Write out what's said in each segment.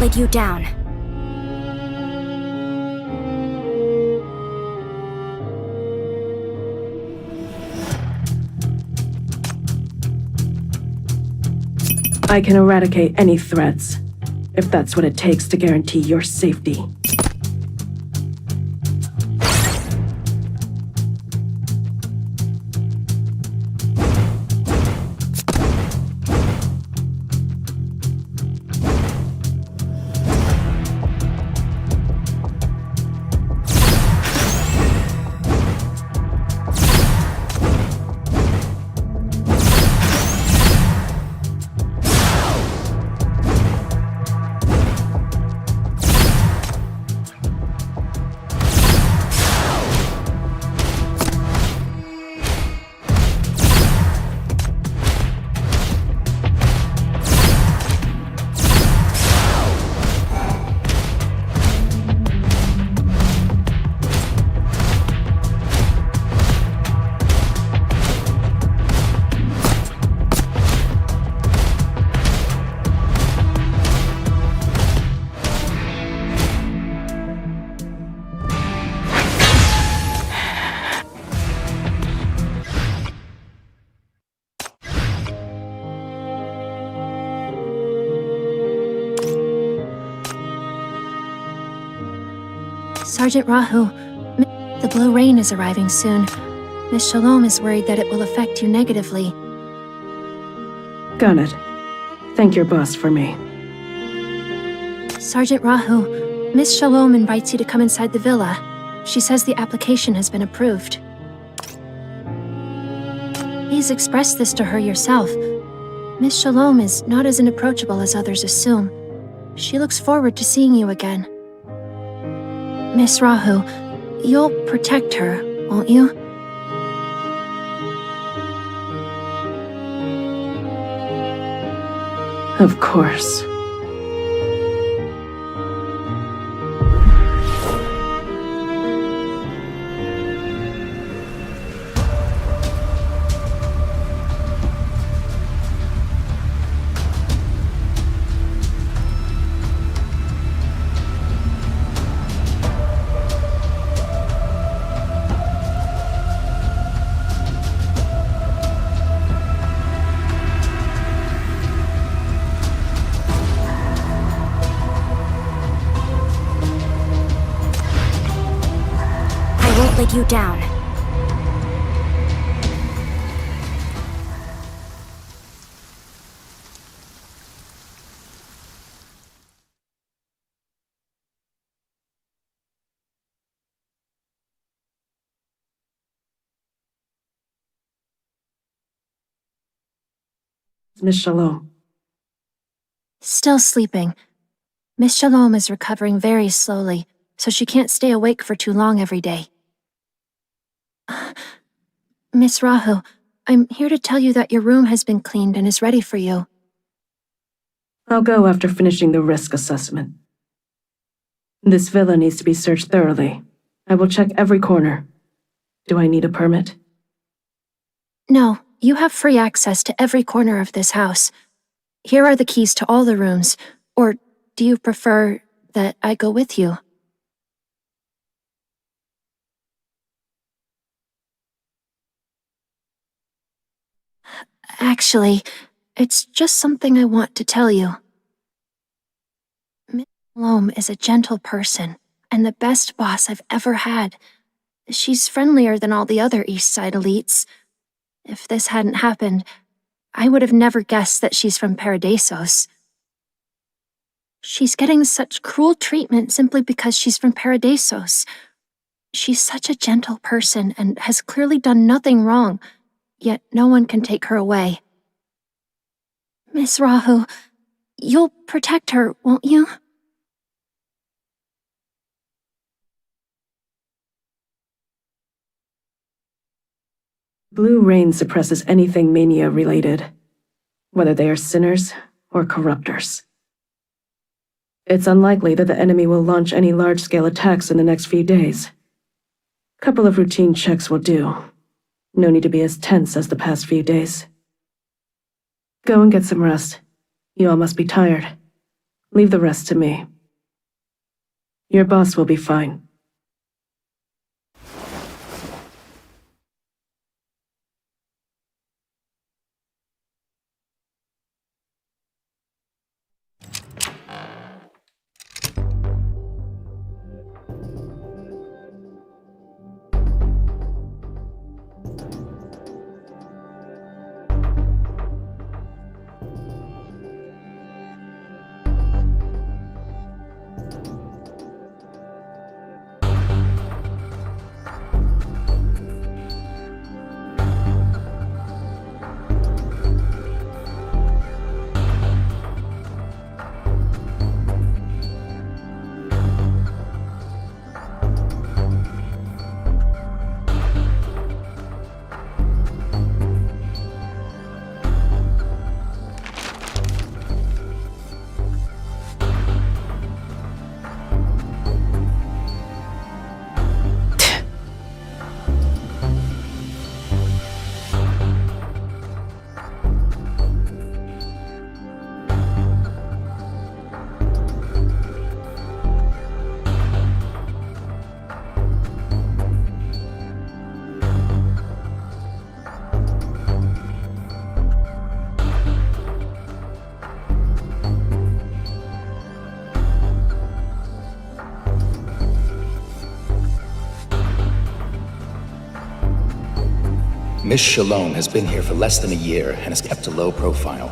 let you down. I can eradicate any threats, if that's what it takes to guarantee your safety. Sergeant Rahu, the blue rain is arriving soon. Miss Shalom is worried that it will affect you negatively. Got it. Thank your boss for me. Sergeant Rahu, Miss Shalom invites you to come inside the villa. She says the application has been approved. Please express this to her yourself. Miss Shalom is not as unapproachable as others assume. She looks forward to seeing you again. Miss Rahu, you'll protect her, won't you? Of course. Let you down. Miss Shalom. Still sleeping. Miss Shalom is recovering very slowly, so she can't stay awake for too long every day. Miss Rahu, I'm here to tell you that your room has been cleaned and is ready for you. I'll go after finishing the risk assessment. This villa needs to be searched thoroughly. I will check every corner. Do I need a permit? No, you have free access to every corner of this house. Here are the keys to all the rooms, or do you prefer that I go with you? Actually, it's just something I want to tell you. Miss Shalom is a gentle person, and the best boss I've ever had. She's friendlier than all the other East Side elites. If this hadn't happened, I would have never guessed that she's from Paradisos. She's getting such cruel treatment simply because she's from Paradisos. She's such a gentle person and has clearly done nothing wrong, yet no one can take her away. Miss Rahu, you'll protect her, won't you? Blue rain suppresses anything mania-related, whether they are sinners or corruptors. It's unlikely that the enemy will launch any large-scale attacks in the next few days. Couple of routine checks will do. No need to be as tense as the past few days. Go and get some rest. You all must be tired. Leave the rest to me. Your boss will be fine. Miss Shalom has been here for less than a year and has kept a low profile.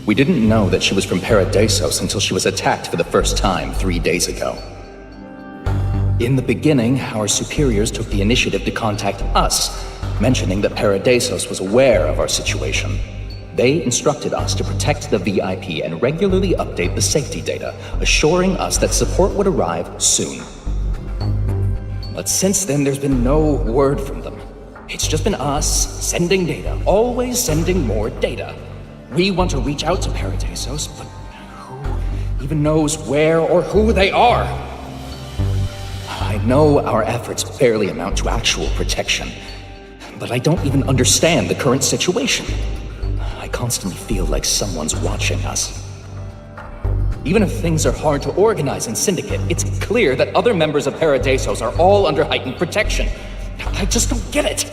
We didn't know that she was from Paradisos until she was attacked for the first time 3 days ago. In the beginning, our superiors took the initiative to contact us, mentioning that Paradisos was aware of our situation. They instructed us to protect the VIP and regularly update the safety data, assuring us that support would arrive soon. But since then, there's been no word from them. It's just been us sending data, always sending more data. We want to reach out to Paradisos, but who even knows where or who they are? I know our efforts barely amount to actual protection, but I don't even understand the current situation. I constantly feel like someone's watching us. Even if things are hard to organize in Syndicate, it's clear that other members of Paradisos are all under heightened protection. I just don't get it.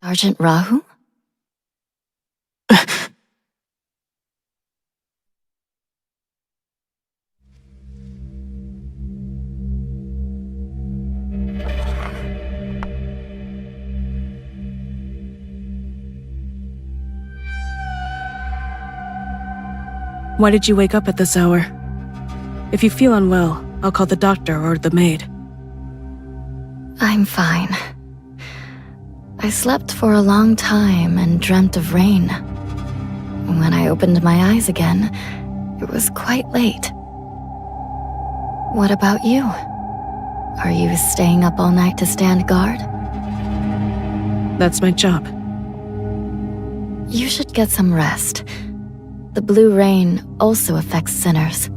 Sergeant Rahu? Why did you wake up at this hour? If you feel unwell, I'll call the doctor or the maid. I'm fine. I slept for a long time and dreamt of rain. When I opened my eyes again, it was quite late. What about you? Are you staying up all night to stand guard? That's my job. You should get some rest. The blue rain also affects sinners.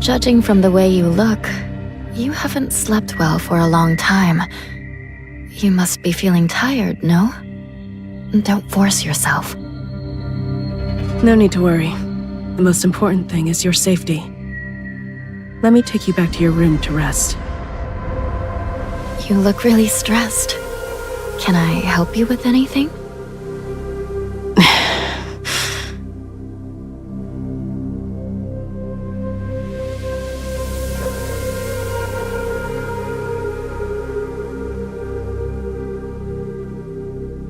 Judging from the way you look, you haven't slept well for a long time. You must be feeling tired, no? Don't force yourself. No need to worry. The most important thing is your safety. Let me take you back to your room to rest. You look really stressed. Can I help you with anything?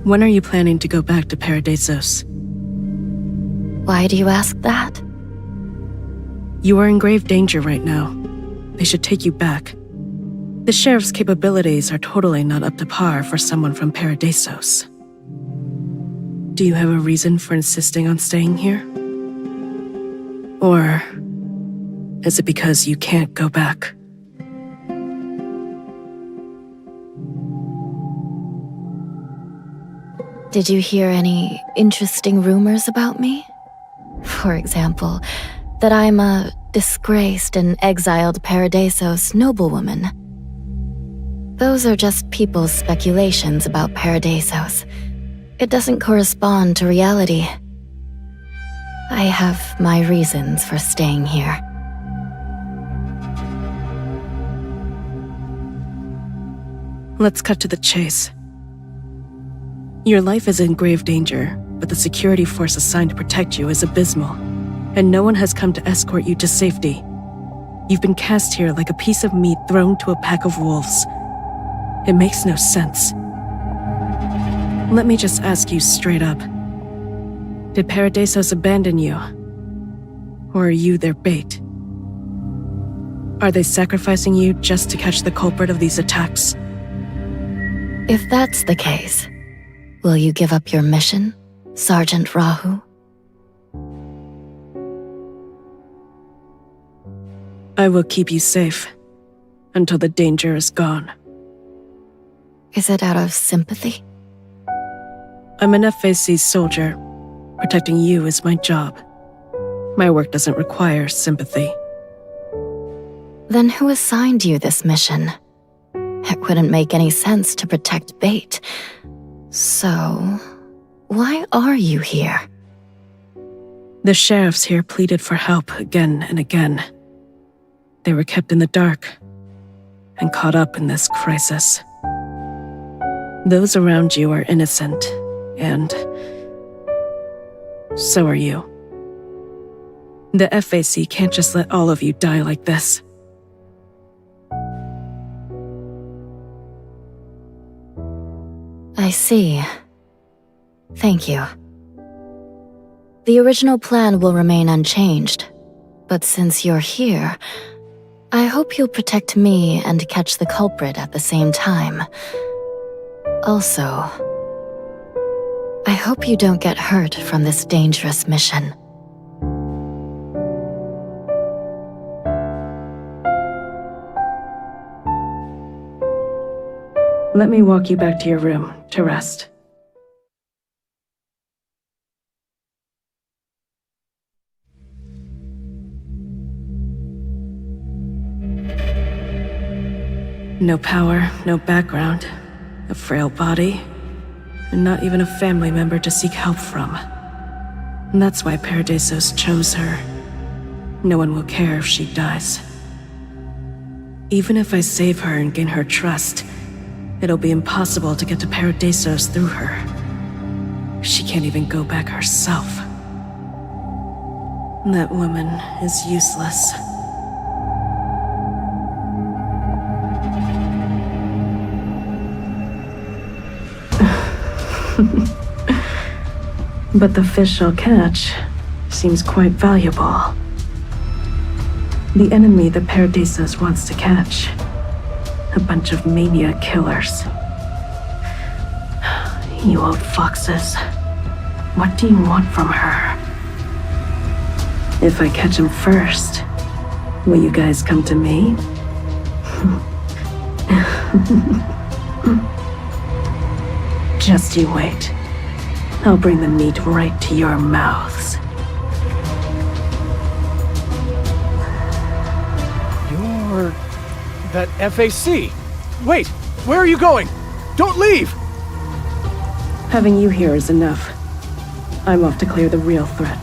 When are you planning to go back to Paradisos? Why do you ask that? You are in grave danger right now. They should take you back. The sheriff's capabilities are totally not up to par for someone from Paradisos. Do you have a reason for insisting on staying here? Or is it because you can't go back? Did you hear any interesting rumors about me? For example, that I'm a disgraced and exiled Paradisos noblewoman. Those are just people's speculations about Paradisos. It doesn't correspond to reality. I have my reasons for staying here. Let's cut to the chase. Your life is in grave danger, but the security force assigned to protect you is abysmal, and no one has come to escort you to safety. You've been cast here like a piece of meat thrown to a pack of wolves. It makes no sense. Let me just ask you straight up. Did Paradisos abandon you? Or are you their bait? Are they sacrificing you just to catch the culprit of these attacks? If that's the case, will you give up your mission, Sergeant Rahu? I will keep you safe until the danger is gone. Is it out of sympathy? I'm an FAC soldier. Protecting you is my job. My work doesn't require sympathy. Then who assigned you this mission? It wouldn't make any sense to protect Bait. So, why are you here? The sheriffs here pleaded for help again and again. They were kept in the dark and caught up in this crisis. Those around you are innocent, and so are you. The FAC can't just let all of you die like this. I see. Thank you. The original plan will remain unchanged, but since you're here, I hope you'll protect me and catch the culprit at the same time. Also, I hope you don't get hurt from this dangerous mission. Let me walk you back to your room to rest. No power, no background, a frail body, and not even a family member to seek help from. And that's why Paradisos chose her. No one will care if she dies. Even if I save her and gain her trust, it'll be impossible to get to Paradisos through her. She can't even go back herself. That woman is useless. But the fish I'll catch seems quite valuable. The enemy that Paradisos wants to catch. A bunch of mania killers. You old foxes. What do you want from her? If I catch him first, will you guys come to me? Just you wait. I'll bring the meat right to your mouths. You're... that FAC. Wait, where are you going? Don't leave! Having you here is enough. I'm off to clear the real threat.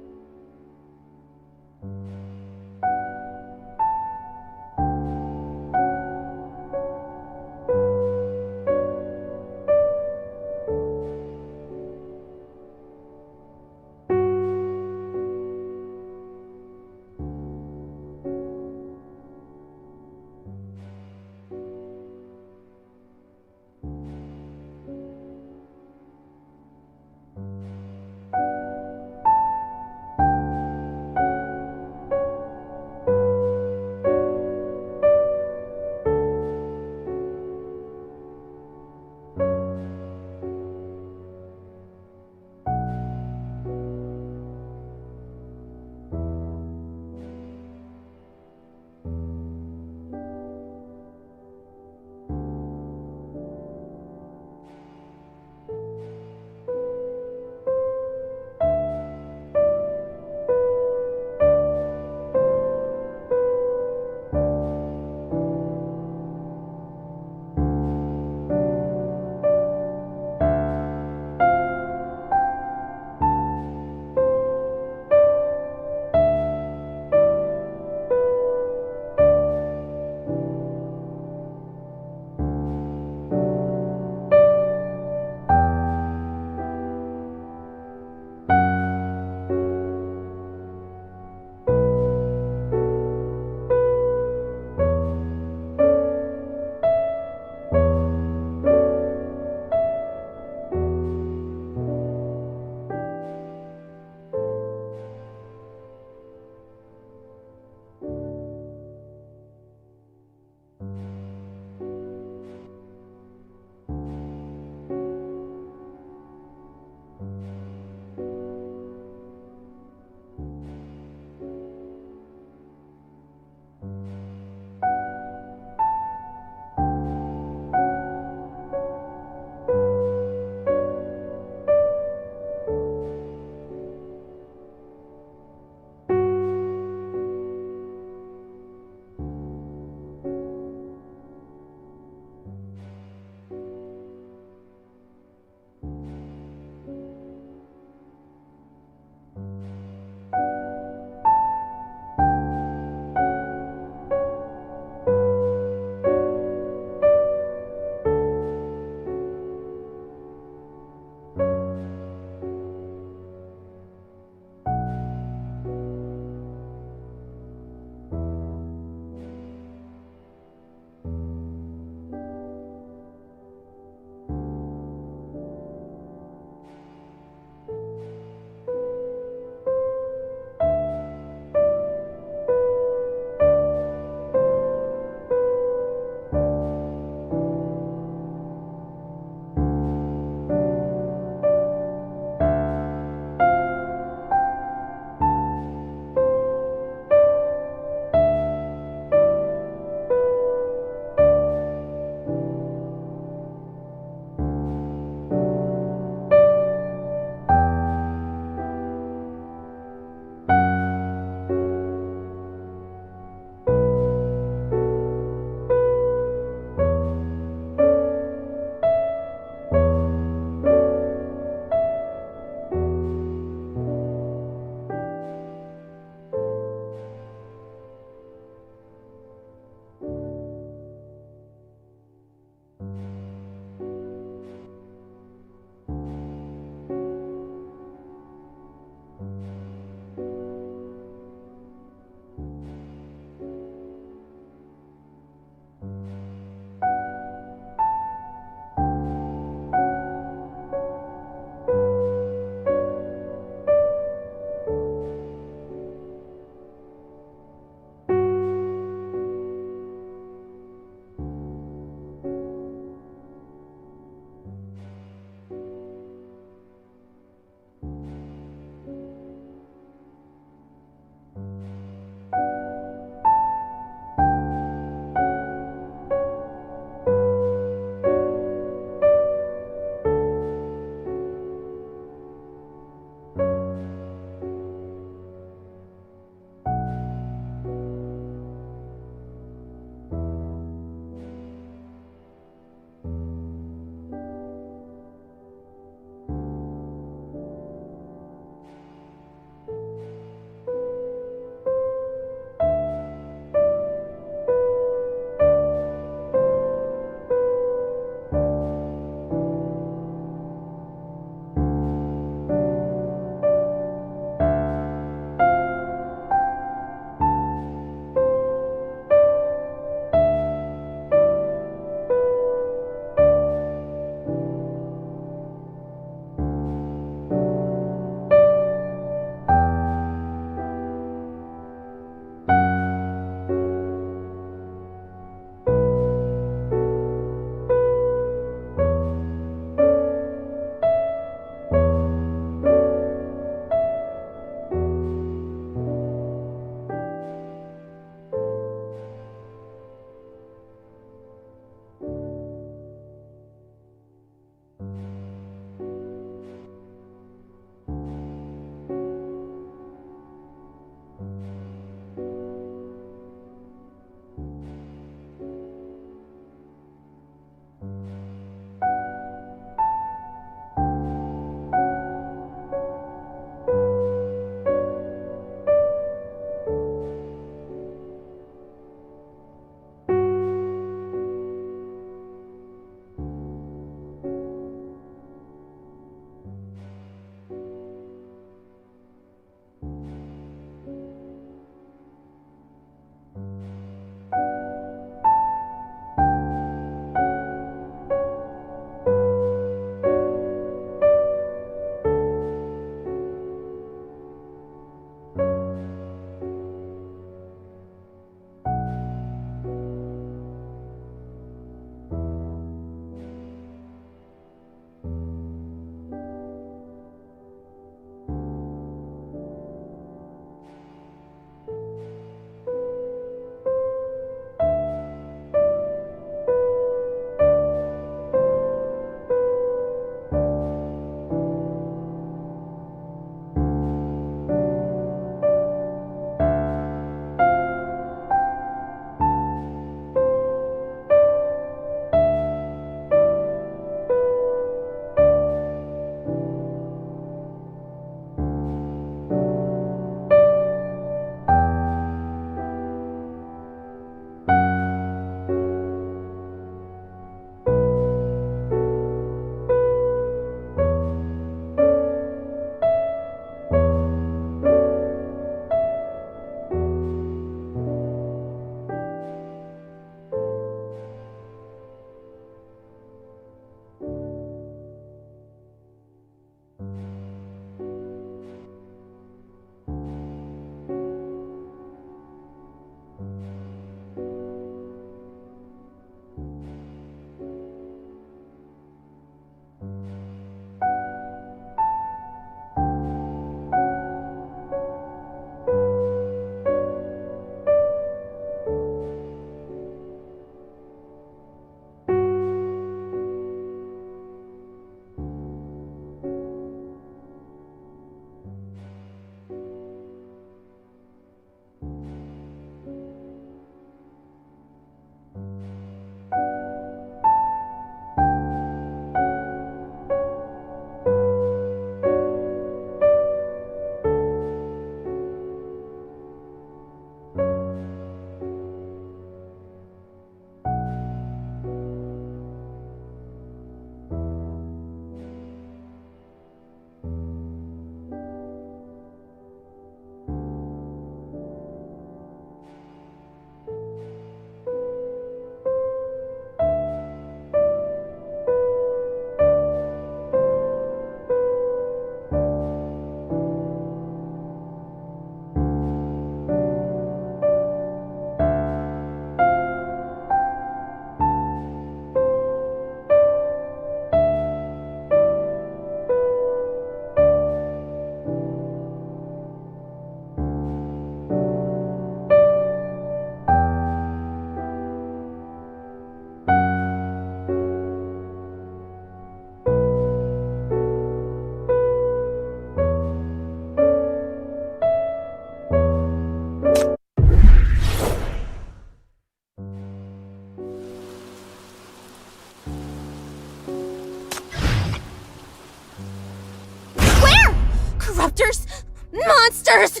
Corruptors! Monsters!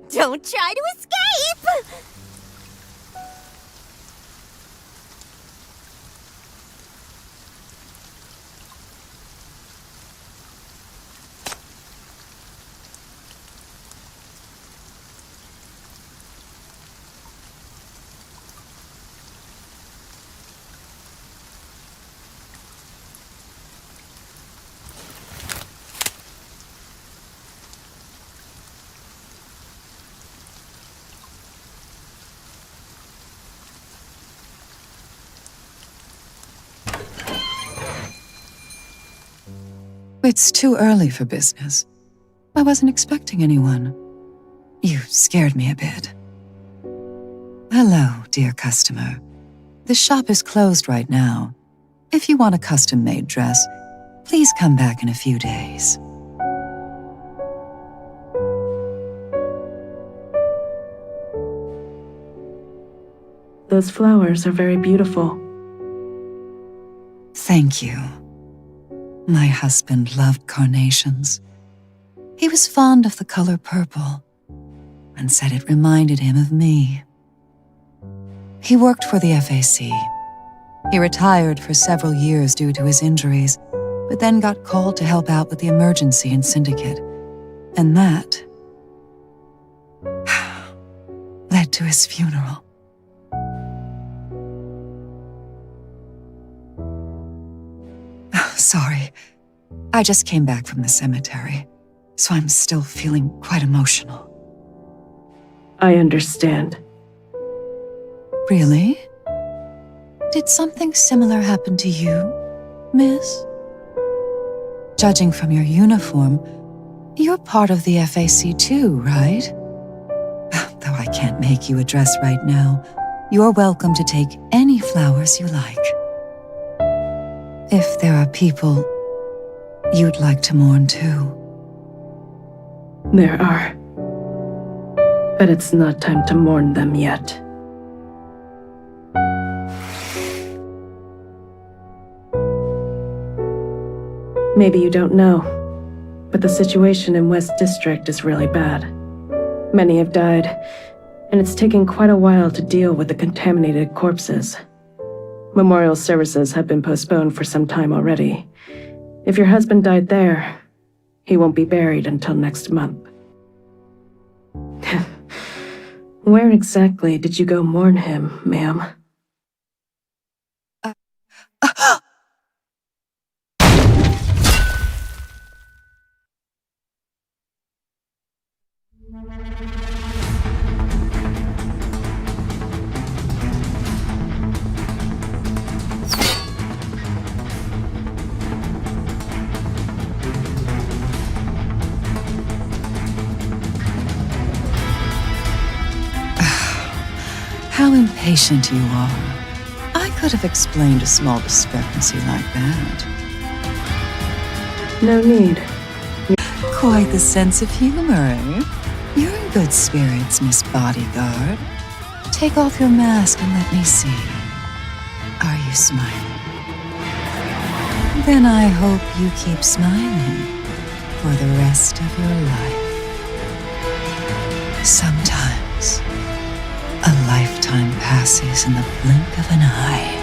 Don't try to escape! It's too early for business. I wasn't expecting anyone. You scared me a bit. Hello, dear customer. The shop is closed right now. If you want a custom-made dress, please come back in a few days. Those flowers are very beautiful. Thank you. My husband loved carnations. He was fond of the color purple and said it reminded him of me. He worked for the FAC. He retired for several years due to his injuries, but then got called to help out with the emergency in Syndicate. And that led to his funeral. Sorry, I just came back from the cemetery, so I'm still feeling quite emotional. I understand. Really? Did something similar happen to you, miss? Judging from your uniform, you're part of the FAC too, right? Though I can't make you a dress right now, you're welcome to take any flowers you like. If there are people you'd like to mourn too. There are. But it's not time to mourn them yet. Maybe you don't know, but the situation in West District is really bad. Many have died, and it's taken quite a while to deal with the contaminated corpses. Memorial services have been postponed for some time already. If your husband died there, he won't be buried until next month. Where exactly did you go mourn him, ma'am? How impatient you are. I could have explained a small discrepancy like that. No need. Quite the sense of humor, eh? You're in good spirits, Miss Bodyguard. Take off your mask and let me see. Are you smiling? Then I hope you keep smiling for the rest of your life. Sometimes, a lifetime passes in the blink of an eye.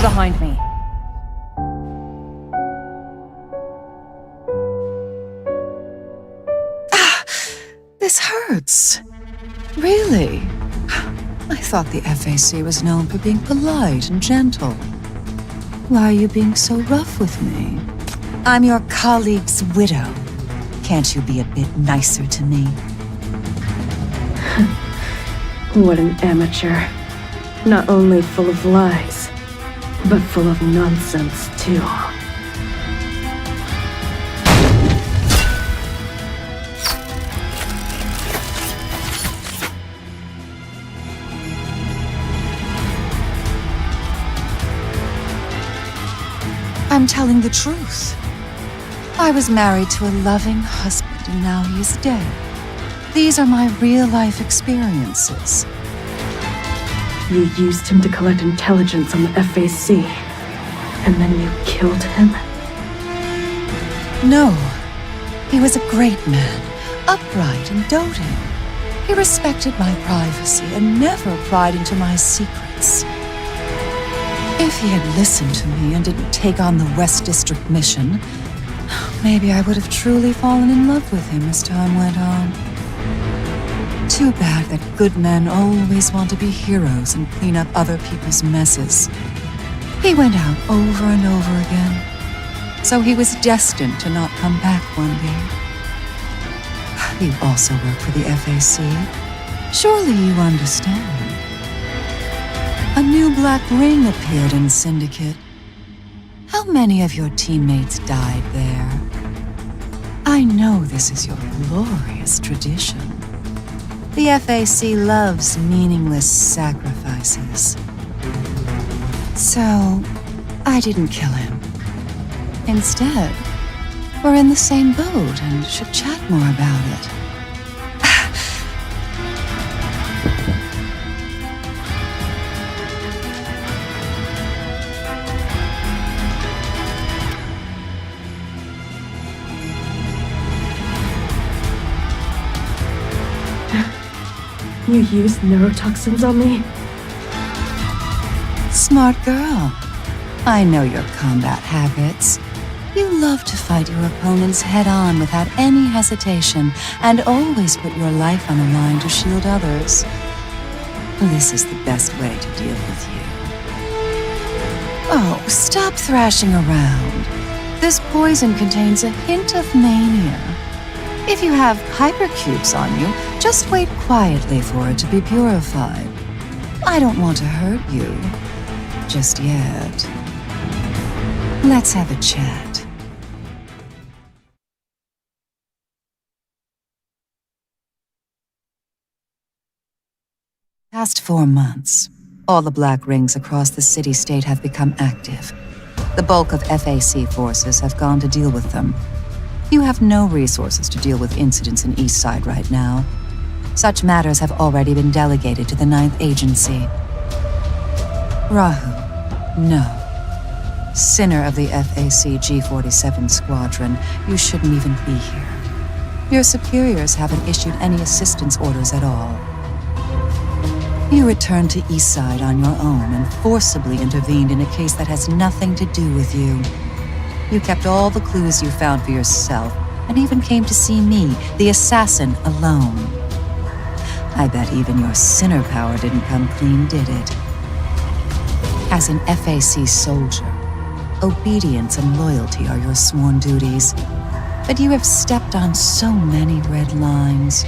behind me. This hurts. Really? I thought the FAC was known for being polite and gentle. Why are you being so rough with me? I'm your colleague's widow. Can't you be a bit nicer to me? What an amateur. Not only full of lies, but full of nonsense, too. I'm telling the truth. I was married to a loving husband and now he is dead. These are my real-life experiences. You used him to collect intelligence on the FAC, and then you killed him? No. He was a great man, upright and doting. He respected my privacy and never pried into my secrets. If he had listened to me and didn't take on the West District mission, maybe I would have truly fallen in love with him as time went on. Too bad that good men always want to be heroes and clean up other people's messes. He went out over and over again, so he was destined to not come back one day. You also work for the FAC. Surely you understand. A new black ring appeared in Syndicate. How many of your teammates died there? I know this is your glorious tradition. The FAC loves meaningless sacrifices. So, I didn't kill him. Instead, we're in the same boat and should chat more about it. You used neurotoxins on me? Smart girl. I know your combat habits. You love to fight your opponents head-on without any hesitation and always put your life on the line to shield others. This is the best way to deal with you. Oh, stop thrashing around. This poison contains a hint of mania. If you have hypercubes on you, just wait quietly for it to be purified. I don't want to hurt you. Just yet. Let's have a chat. Past 4 months, all the Black Rings across the city-state have become active. The bulk of FAC forces have gone to deal with them. You have no resources to deal with incidents in Eastside right now. Such matters have already been delegated to the 9th Agency. Rahu, no. Sinner of the FAC G47 Squadron, you shouldn't even be here. Your superiors haven't issued any assistance orders at all. You returned to Eastside on your own and forcibly intervened in a case that has nothing to do with you. You kept all the clues you found for yourself, and even came to see me, the assassin, alone. I bet even your sinner power didn't come clean, did it? As an FAC soldier, obedience and loyalty are your sworn duties. But you have stepped on so many red lines.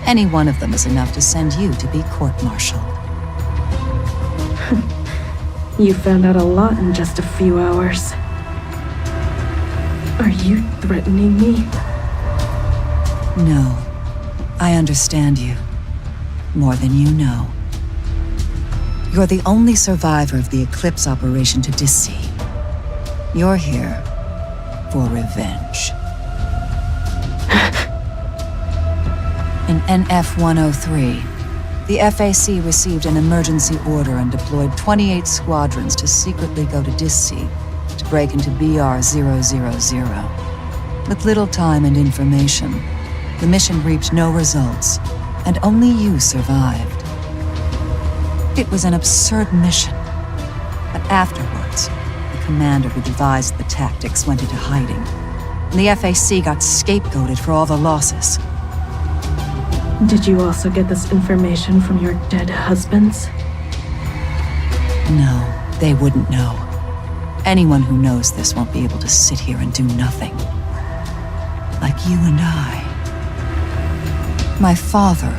Any one of them is enough to send you to be court-martialed. You found out a lot in just a few hours. Are you threatening me? No. I understand you. More than you know. You're the only survivor of the Eclipse operation to Dissy. You're here for revenge. In NF-103, the FAC received an emergency order and deployed 28 squadrons to secretly go to Dissy to break into BR-000. With little time and information, the mission reaped no results, and only you survived. It was an absurd mission, But afterwards, the commander who devised the tactics went into hiding, and the FAC got scapegoated for all the losses. Did you also get this information from your dead husbands? No, they wouldn't know. Anyone who knows this won't be able to sit here and do nothing. Like you and I. My father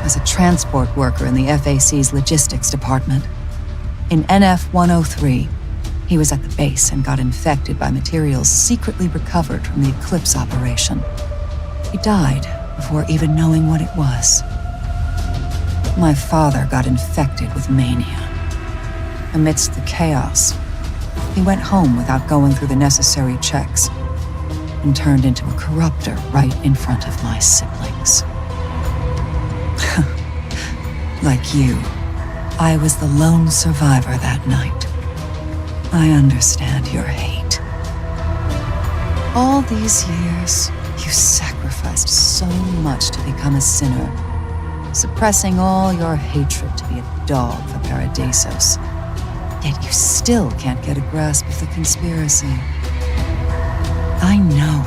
was a transport worker in the FAC's logistics department. In NF-103, he was at the base and got infected by materials secretly recovered from the Eclipse operation. He died before even knowing what it was. My father got infected with mania. Amidst the chaos, he went home without going through the necessary checks and turned into a corruptor right in front of my siblings. Like you, I was the lone survivor that night. I understand your hate. All these years, you sacrificed so much to become a sinner, suppressing all your hatred to be a dog for Paradisos. Yet you still can't get a grasp of the conspiracy. I know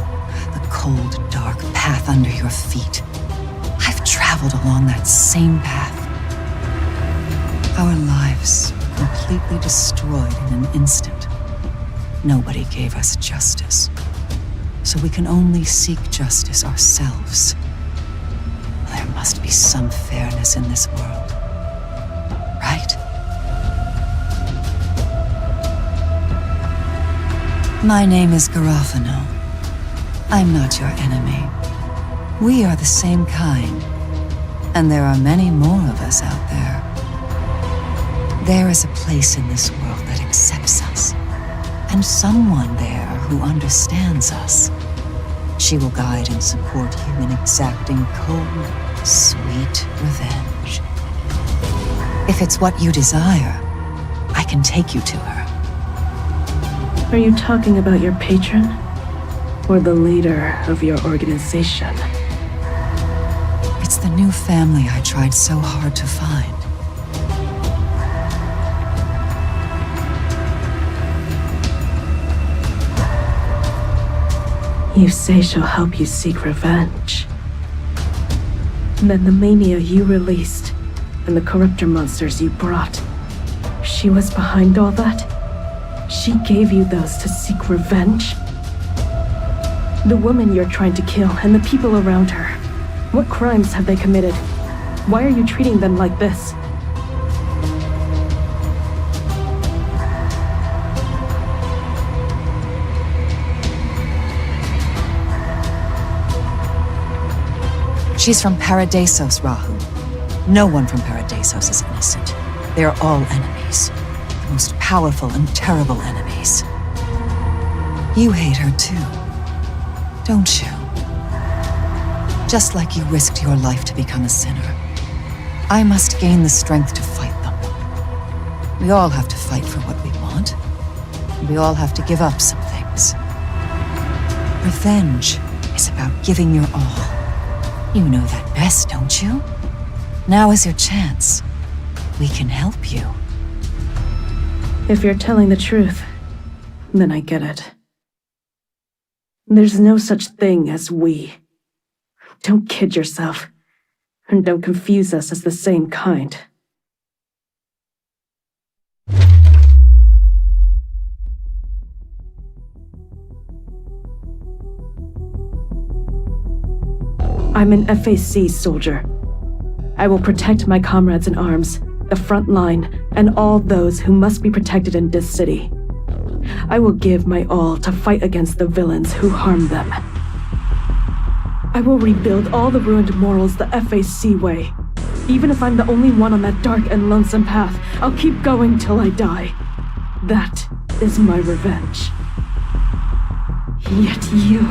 the cold, dark path under your feet. I've traveled along that same path. Our lives were completely destroyed in an instant. Nobody gave us justice. So we can only seek justice ourselves. There must be some fairness in this world. Right? My name is Garofano. I'm not your enemy. We are the same kind. And there are many more of us out there. There is a place in this world that accepts us. And someone there who understands us. She will guide and support you in exacting cold, sweet revenge. If it's what you desire, I can take you to her. Are you talking about your patron? Or the leader of your organization? It's the new family I tried so hard to find. You say she'll help you seek revenge. Then the mania you released, and the corruptor monsters you brought, she was behind all that? She gave you those to seek revenge? The woman you're trying to kill, and the people around her, what crimes have they committed? Why are you treating them like this? She's from Paradisos, Rahu. No one from Paradisos is innocent. They are all enemies. The most powerful and terrible enemies. You hate her too, don't you? Just like you risked your life to become a sinner. I must gain the strength to fight them. We all have to fight for what we want. And we all have to give up some things. Revenge is about giving your all. You know that best, don't you? Now is your chance. We can help you. If you're telling the truth, then I get it. There's no such thing as we. Don't kid yourself. And don't confuse us as the same kind. I'm an FAC soldier. I will protect my comrades in arms, the front line, and all those who must be protected in this city. I will give my all to fight against the villains who harm them. I will rebuild all the ruined morals the FAC way. Even if I'm the only one on that dark and lonesome path, I'll keep going till I die. That is my revenge. Yet you...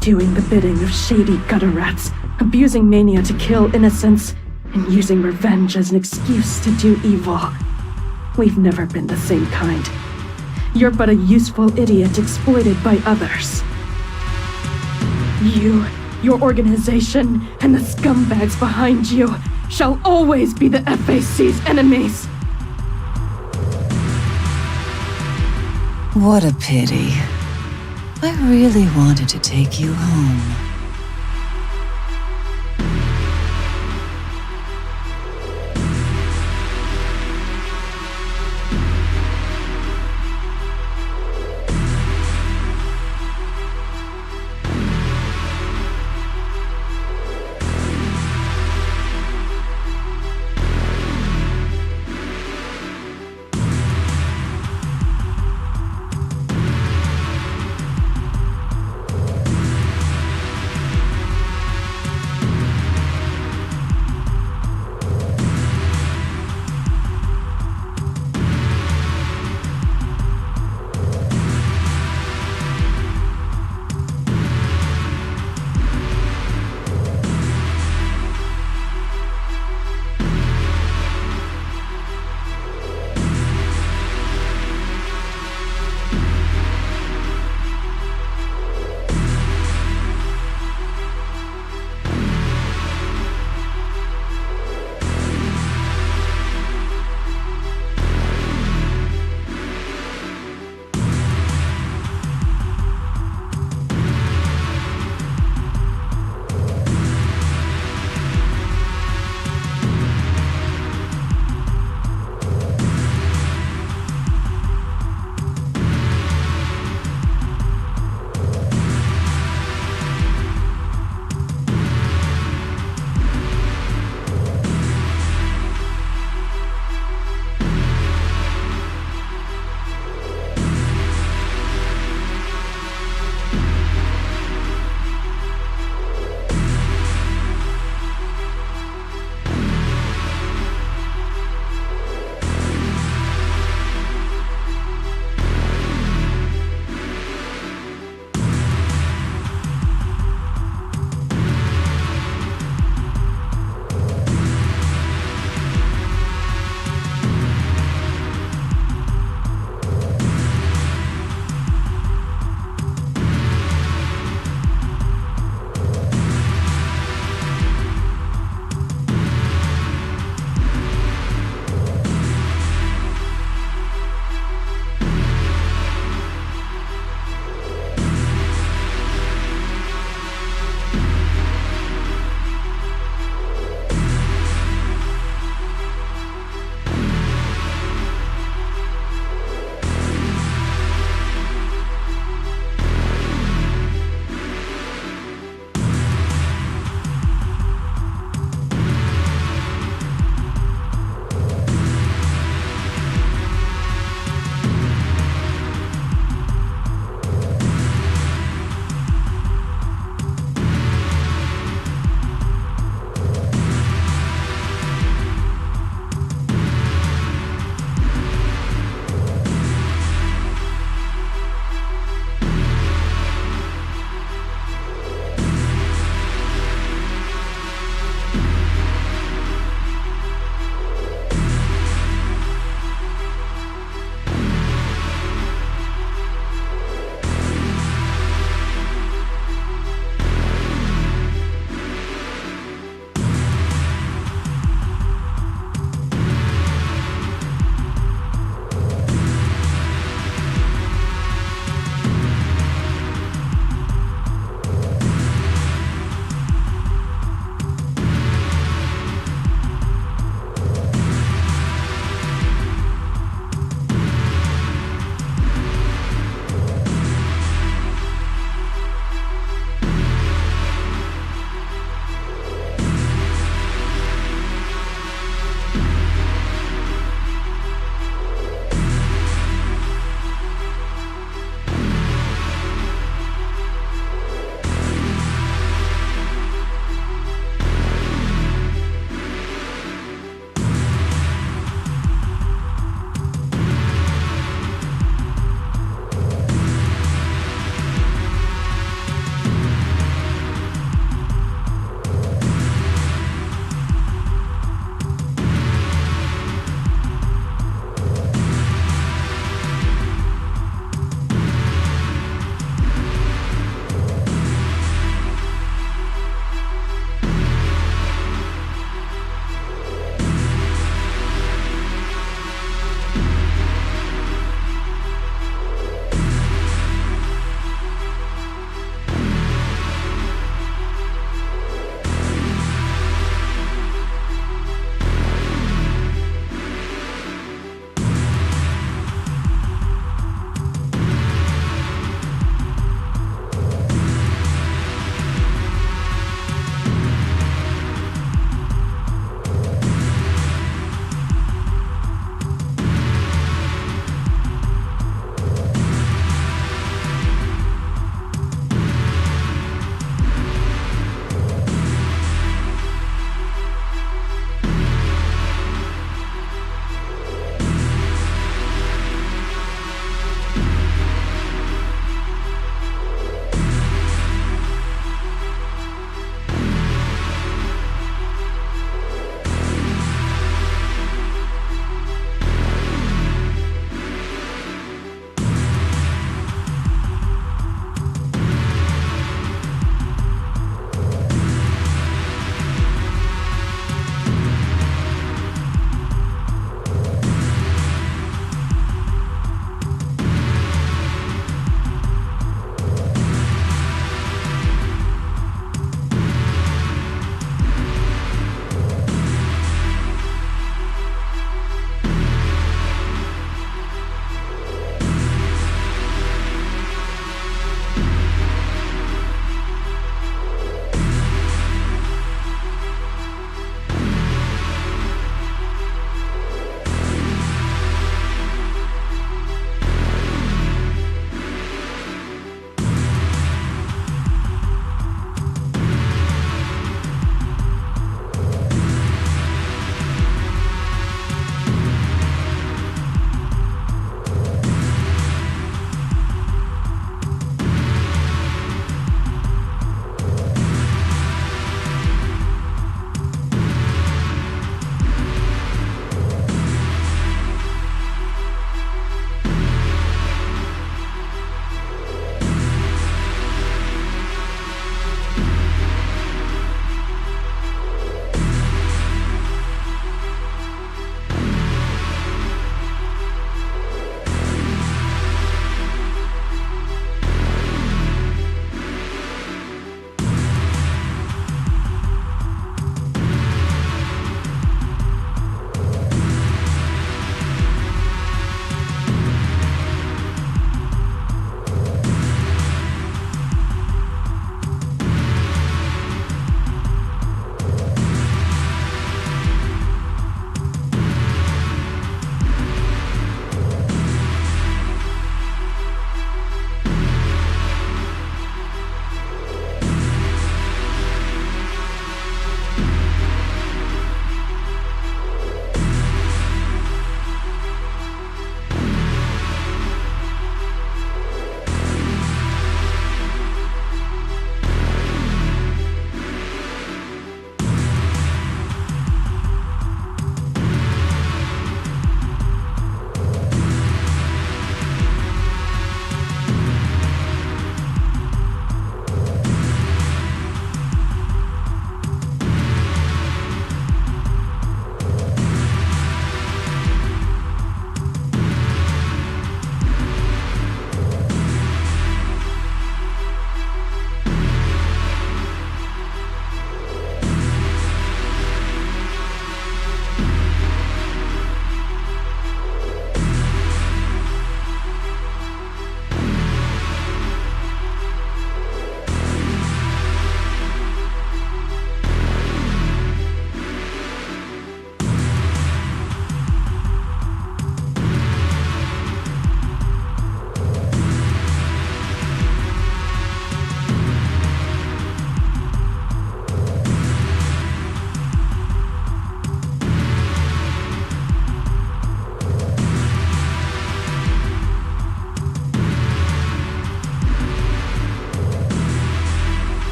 doing the bidding of shady gutter rats, abusing mania to kill innocents, and using revenge as an excuse to do evil. We've never been the same kind. You're but a useful idiot exploited by others. You, your organization, and the scumbags behind you shall always be the FAC's enemies. What a pity. I really wanted to take you home.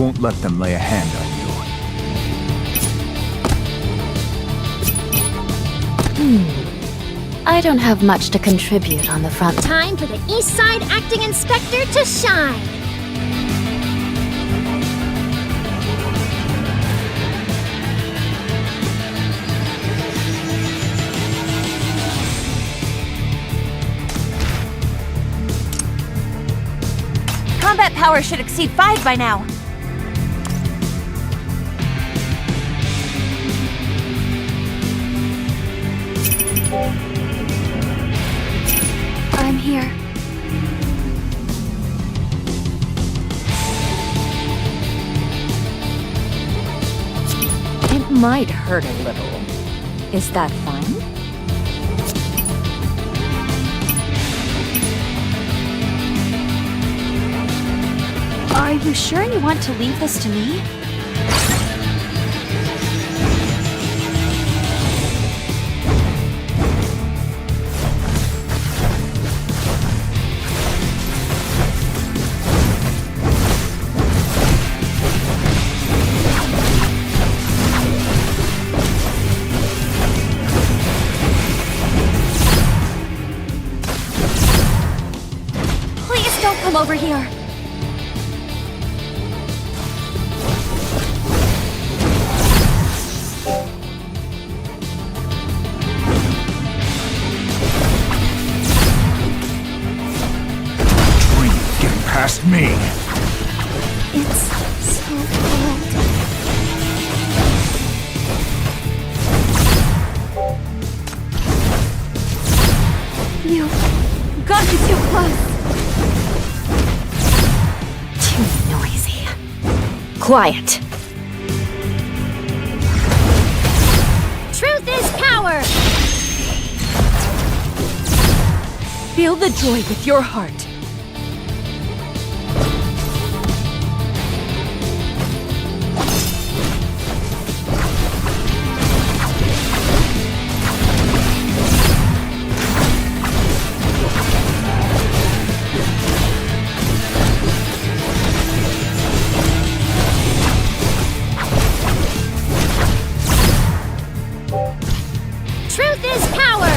won't let them lay a hand on you. I don't have much to contribute on the front. Time for the East Side Acting Inspector to shine! Combat power should exceed 5 by now. I'm here. It might hurt a little. Is that fine? Are you sure you want to leave this to me? Please don't come over here. Past me. It's so cold. You got me too close. Too noisy. Quiet. Truth is power! Feel the joy with your heart. Truth is power!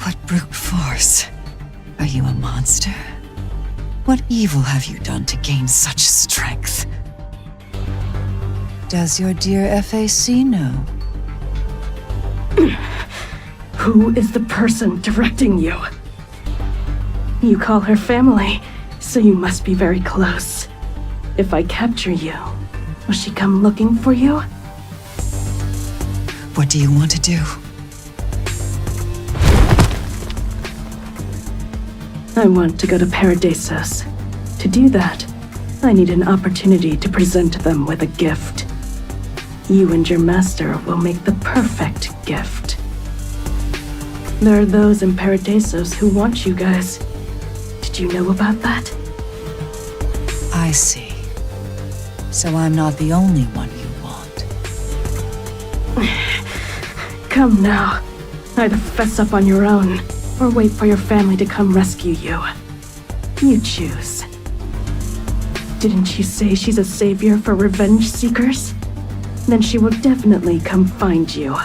What brute force? Are you a monster? What evil have you done to gain such strength? Does your dear FAC know? Who is the person directing you? You call her family, so you must be very close. If I capture you, will she come looking for you? What do you want to do? I want to go to Paradisos. To do that, I need an opportunity to present them with a gift. You and your master will make the perfect gift. There are those in Paradisos who want you guys. Did you know about that? I see. So I'm not the only one you want. Come now. Either fess up on your own, or wait for your family to come rescue you. You choose. Didn't you say she's a savior for revenge seekers? Then she will definitely come find you.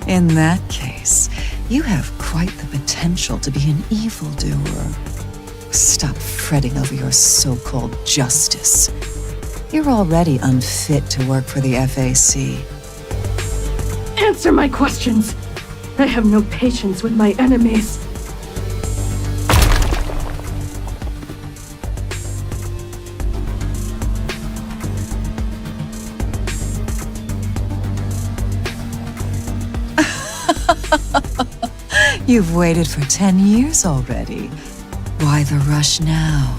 In that case, you have quite the potential to be an evildoer. Stop fretting over your so-called justice. You're already unfit to work for the FAC. Answer my questions! I have no patience with my enemies. You've waited for 10 years already. Why the rush now?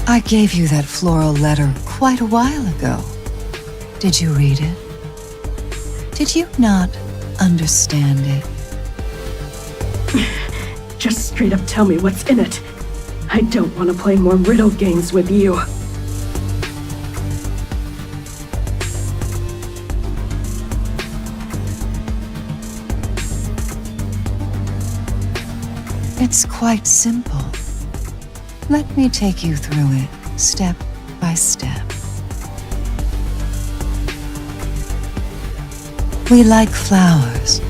I gave you that floral letter quite a while ago. Did you read it? Did you not understand it? straight up tell me what's in it. I don't want to play more riddle games with you. It's quite simple. Let me take you through it, step by step. We like flowers,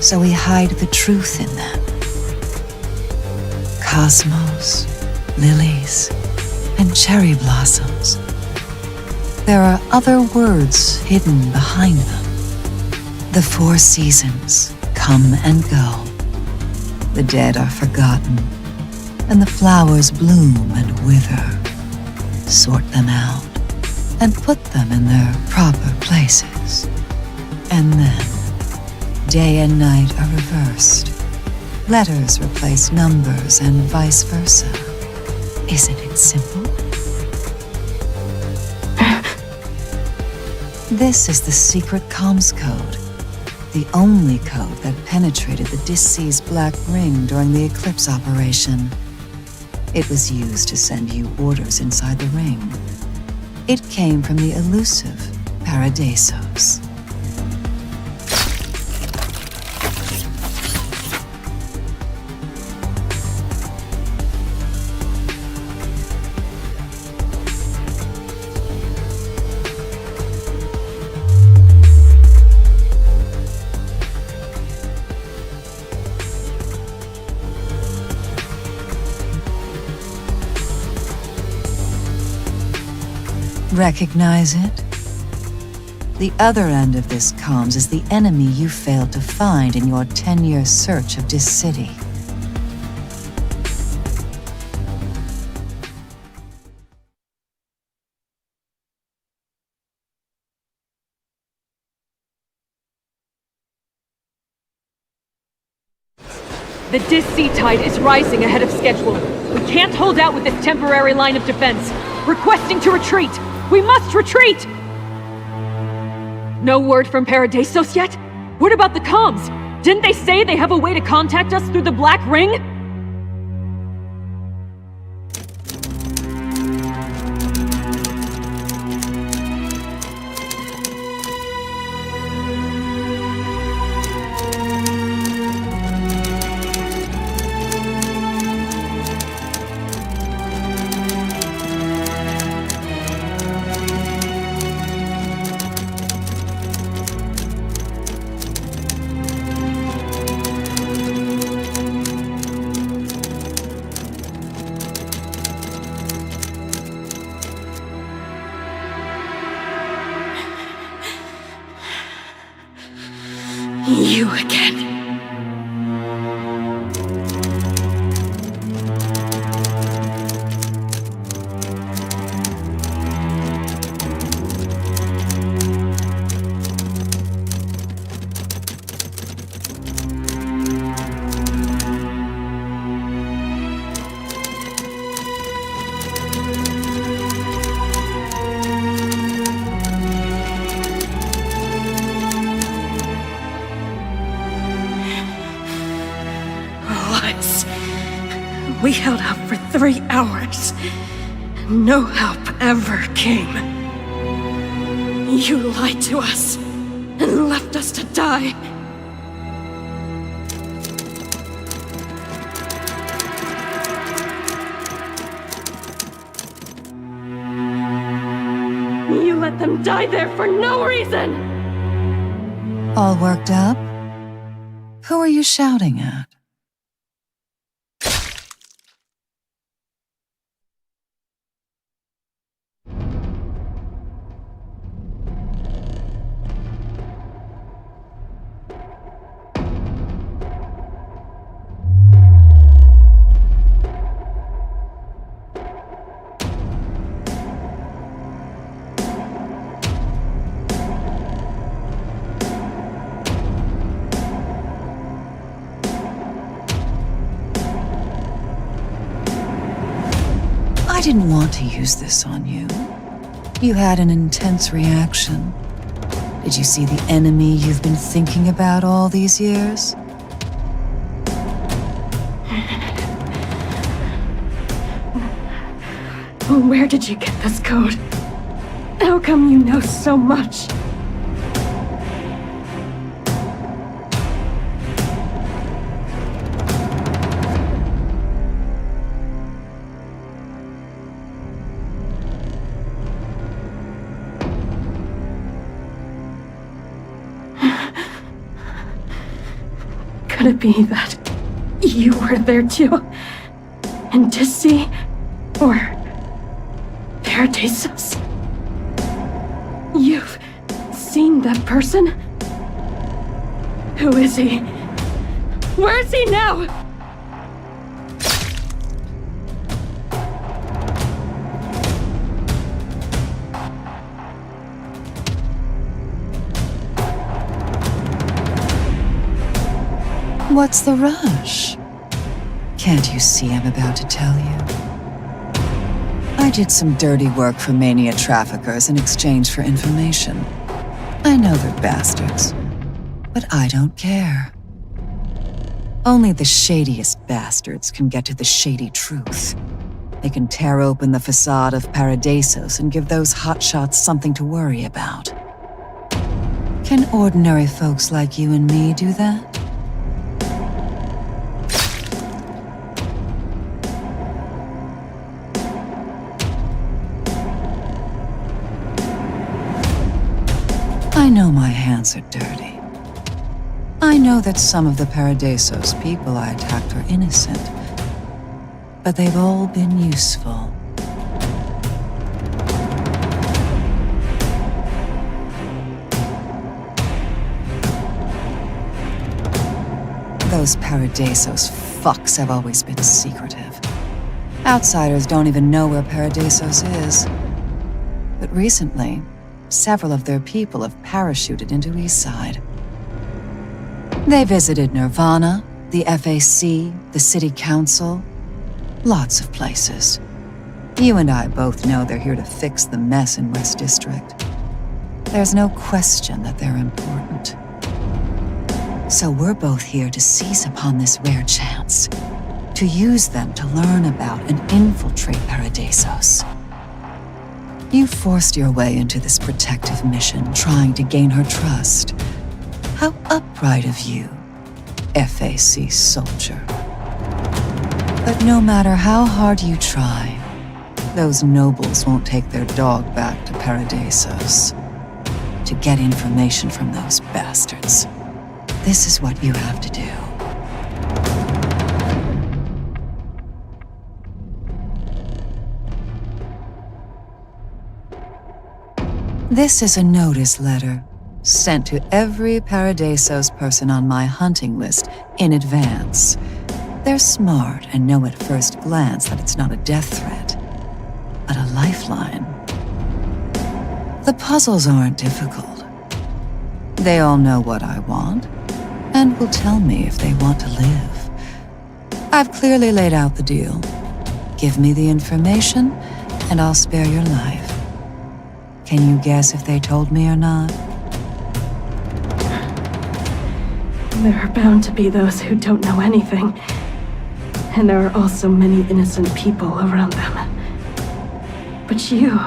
so we hide the truth in them. Cosmos, lilies, and cherry blossoms. There are other words hidden behind them. The 4 seasons come and go. The dead are forgotten, and the flowers bloom and wither. Sort them out, and put them in their proper places. And then, day and night are reversed. Letters replace numbers and vice versa. Isn't it simple? This is the secret comms code. The only code that penetrated the Dissea's Black Ring during the Eclipse operation. It was used to send you orders inside the ring. It came from the elusive Paradisos. Recognize it? The other end of this comms is the enemy you failed to find in your 10-year search of Dis City. The Dis-C tide is rising ahead of schedule. We can't hold out with this temporary line of defense. Requesting to retreat! We must retreat! No word from Paradisos yet? What about the comms? Didn't they say they have a way to contact us through the Black Ring? You again. We held out for 3 hours. No help ever came. You lied to us and left us to die. You let them die there for no reason! All worked up? Who are you shouting at? I didn't want to use this on you. You had an intense reaction. Did you see the enemy you've been thinking about all these years? Where did you get this code? How come you know so much? Could it be that you were there too? In Dissy? Or Paradisos? You've seen that person? Who is he? Where is he now? What's the rush? Can't you see I'm about to tell you? I did some dirty work for mania traffickers in exchange for information. I know they're bastards, but I don't care. Only the shadiest bastards can get to the shady truth. They can tear open the facade of Paradisos and give those hotshots something to worry about. Can ordinary folks like you and me do that? I know my hands are dirty. I know that some of the Paradisos people I attacked are innocent, but they've all been useful. Those Paradisos fucks have always been secretive. Outsiders don't even know where Paradisos is. But recently, several of their people have parachuted into Eastside. They visited Nirvana, the FAC, the City Council, lots of places. You and I both know they're here to fix the mess in West District. There's no question that they're important. So we're both here to seize upon this rare chance, to use them to learn about and infiltrate Paradisos. You forced your way into this protective mission, trying to gain her trust. How upright of you, FAC soldier. But no matter how hard you try, those nobles won't take their dog back to Paradisos. To get information from those bastards, this is what you have to do. This is a notice letter sent to every Paradisos person on my hunting list in advance. They're smart and know at first glance that it's not a death threat, but a lifeline. The puzzles aren't difficult. They all know what I want, and will tell me if they want to live. I've clearly laid out the deal. Give me the information, and I'll spare your life. Can you guess if they told me or not? There are bound to be those who don't know anything. And there are also many innocent people around them. But you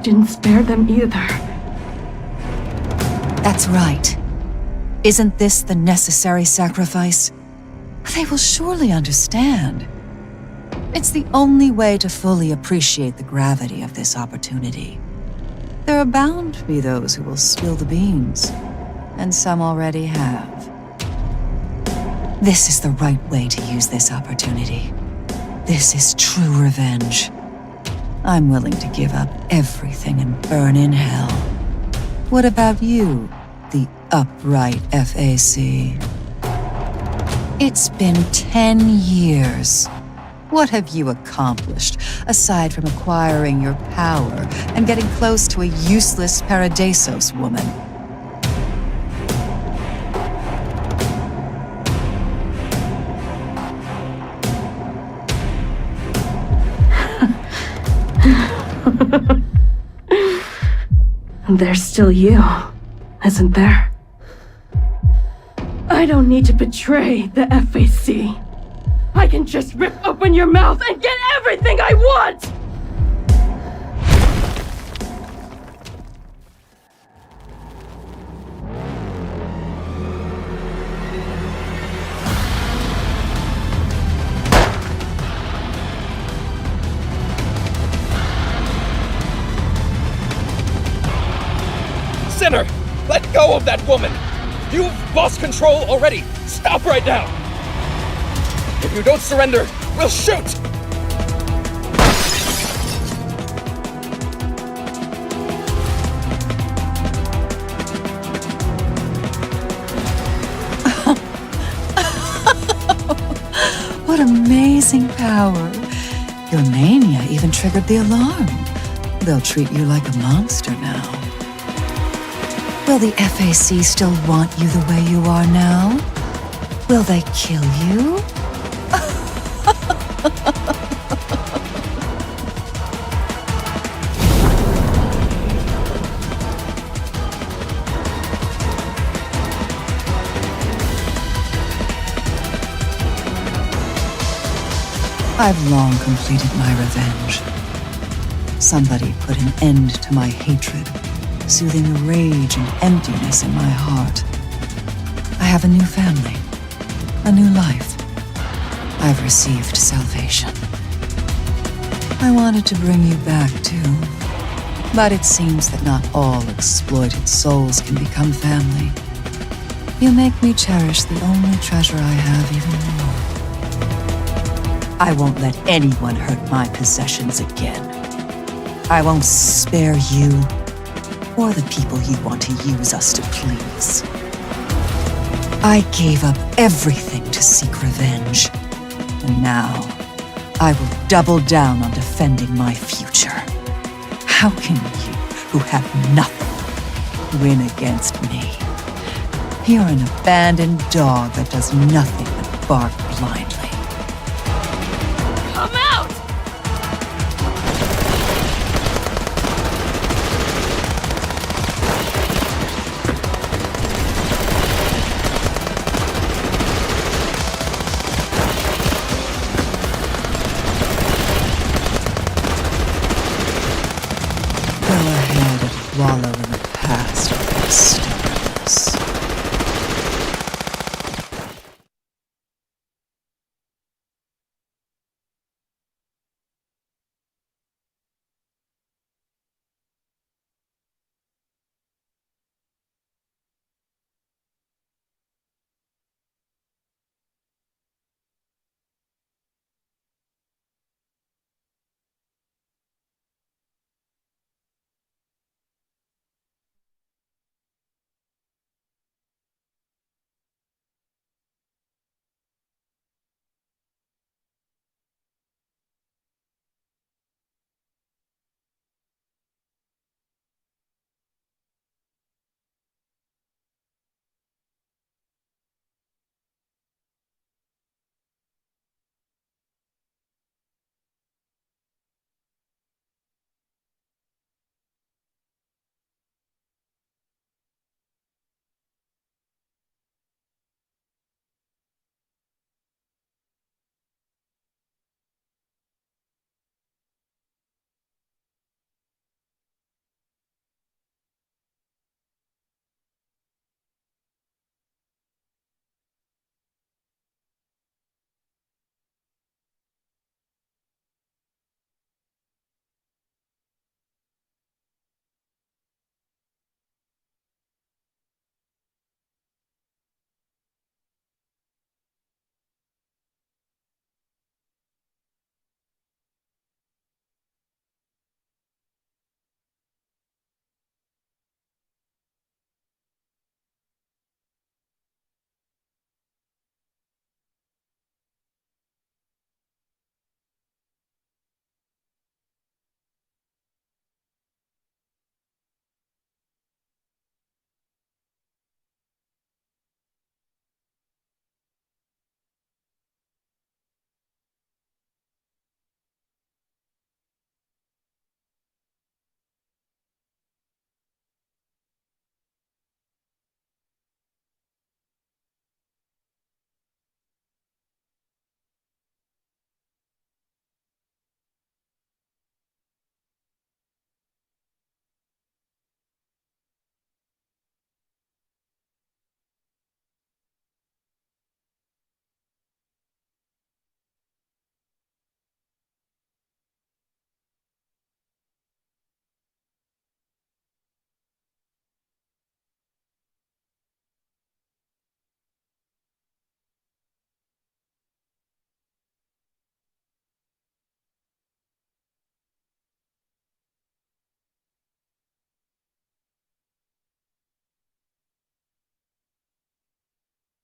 didn't spare them either. That's right. Isn't this the necessary sacrifice? They will surely understand. It's the only way to fully appreciate the gravity of this opportunity. There are bound to be those who will spill the beans, and some already have. This is the right way to use this opportunity. This is true revenge. I'm willing to give up everything and burn in hell. What about you, the upright FAC? It's been 10 years. What have you accomplished, aside from acquiring your power and getting close to a useless Paradisos woman? There's still you, isn't there? I don't need to betray the FAC. I just rip open your mouth and get everything I want! Sinner! Let go of that woman! You've lost control already! Stop right now! If you don't surrender, we'll shoot! What amazing power. Your mania even triggered the alarm. They'll treat you like a monster now. Will the FAC still want you the way you are now? Will they kill you? I've long completed my revenge. Somebody put an end to my hatred, soothing the rage and emptiness in my heart. I have a new family, a new life. I've received salvation. I wanted to bring you back too, but it seems that not all exploited souls can become family. You make me cherish the only treasure I have even more. I won't let anyone hurt my possessions again. I won't spare you or the people you want to use us to please. I gave up everything to seek revenge, and now I will double down on defending my future. How can you, who have nothing, win against me? You're an abandoned dog that does nothing but bark blindly.